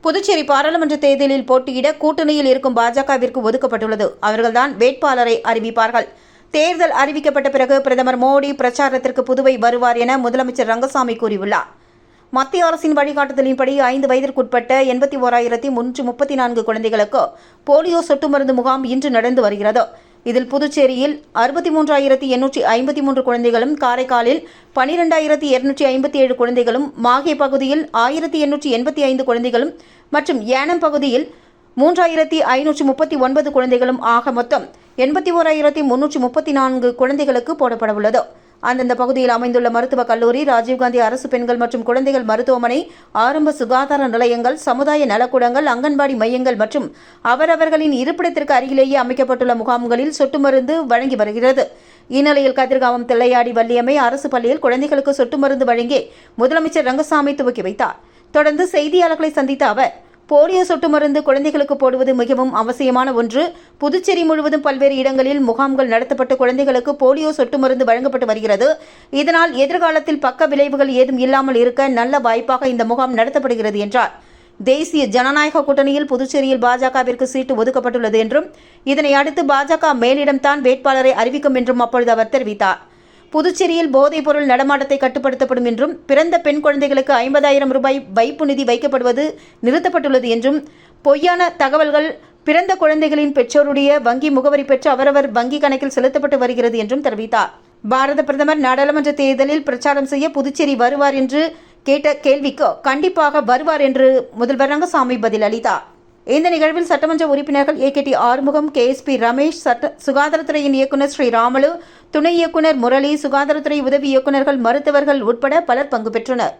புதுச்சேரி பாராளுமன்ற தேர்தலில் போட்டியிட கூட்டணியில் இருக்கும் பாஜகவிற்கு ஒதுக்கப்பட்டுள்ளது. அவர்கள்தான் வேட்பாளரை அறிவிப்பார்கள். தேர்தல் அறிவிக்கப்பட்ட பிறகு பிரதமர் மோடி பிரச்சாரத்திற்கு புதுவை வருவார் என முதலமைச்சர் ரங்கசாமி கூறியுள்ளார். மத்திய அரசின் வழிகாட்டுதலின்படி 5 வயதிற்குட்பட்ட 81,334 குழந்தைகளுக்கு போலியோ சொட்டு மருந்து முகாம் இன்று நடந்து வருகிறது. இதில் புதுச்சேரியில் 63,853 குழந்தைகளும், காரைக்காலில் 12,257 குழந்தைகளும், மாஹே பகுதியில் 1,885 குழந்தைகளும் மற்றும் ஏனம் பகுதியில் 3,539 குழந்தைகளும் ஆக மொத்தம் 81,334 குழந்தைகளுக்கு போடப்படவுள்ளது. அந்தந்த பகுதியில் அமைந்துள்ள மருத்துவக் கல்லூரி, ராஜீவ்காந்தி அரசு பெண்கள் மற்றும் குழந்தைகள் மருத்துவமனை, ஆரம்ப சுகாதார நிலையங்கள், சமுதாய நலக்கூடங்கள், அங்கன்வாடி மையங்கள் மற்றும் அவரவர்களின் இருப்பிடத்திற்கு அருகிலேயே அமைக்கப்பட்டுள்ள முகாம்களில் சொட்டு மருந்து வழங்கி வருகிறது. இந்நிலையில் கதிர்காமம் தில்லையாடி வள்ளியம்மை அரசு பள்ளியில் குழந்தைகளுக்கு சொட்டு மருந்து வழங்கி முதலமைச்சர் ரங்கசாமி துவக்கி வைத்தார். தொடர்ந்து செய்தியாளர்களை சந்தித்த அவர், போலியோ சொட்டு மருந்து குழந்தைகளுக்கு போடுவது மிகவும் அவசியமான ஒன்று. புதுச்சேரி முழுவதும் பல்வேறு இடங்களில் முகாம்கள் நடத்தப்பட்டு குழந்தைகளுக்கு போலியோ சொட்டு மருந்து வழங்கப்பட்டு வருகிறது. இதனால் எதிர்காலத்தில் பக்க விளைவுகள் ஏதும் இல்லாமல் இருக்க நல்ல வாய்ப்பாக இந்த முகாம் நடத்தப்படுகிறது என்றார். தேசிய ஜனநாயக கூட்டணியில் புதுச்சேரியில் பாஜகவிற்கு சீட்டு ஒதுக்கப்பட்டுள்ளது என்றும், இதனை அடுத்து பாஜக மேலிடம்தான் வேட்பாளரை அறிவிக்கும் என்றும் அப்பொழுது அவர் தெரிவித்தார். புதுச்சேரியில் போதைப் பொருள் நடமாட்டத்தை கட்டுப்படுத்தப்படும் என்றும், பிறந்த பெண் குழந்தைகளுக்கு 50,000 ரூபாய் வைப்பு நிதி வைக்கப்படுவது நிறுத்தப்பட்டுள்ளது என்றும், பொய்யான தகவல்கள் பிறந்த குழந்தைகளின் பெற்றோருடைய வங்கி முகவரி பெற்று அவரவர் வங்கி கணக்கில் செலுத்தப்பட்டு வருகிறது என்றும் தெரிவித்தார். பாரத பிரதமர் நாடாளுமன்ற தேர்தலில் பிரச்சாரம் செய்ய புதுச்சேரி வருவார் என்று கேட்ட கேள்விக்கு கண்டிப்பாக வருவார் என்று முதல்வர் ரங்கசாமி பதில் அளித்தார். இந்த நிகழ்வில் சட்டமன்ற உறுப்பினர்கள் ஏகேடி ஆறுமுகம், KSP ரமேஷ், சுகாதாரத்துறையின் இயக்குநர் ஸ்ரீராமலு, துணை இயக்குநர் முரளி, சுகாதாரத்துறை உதவி இயக்குநர்கள், மருத்துவர்கள் உட்பட பலர் பங்கு பெற்றனர்.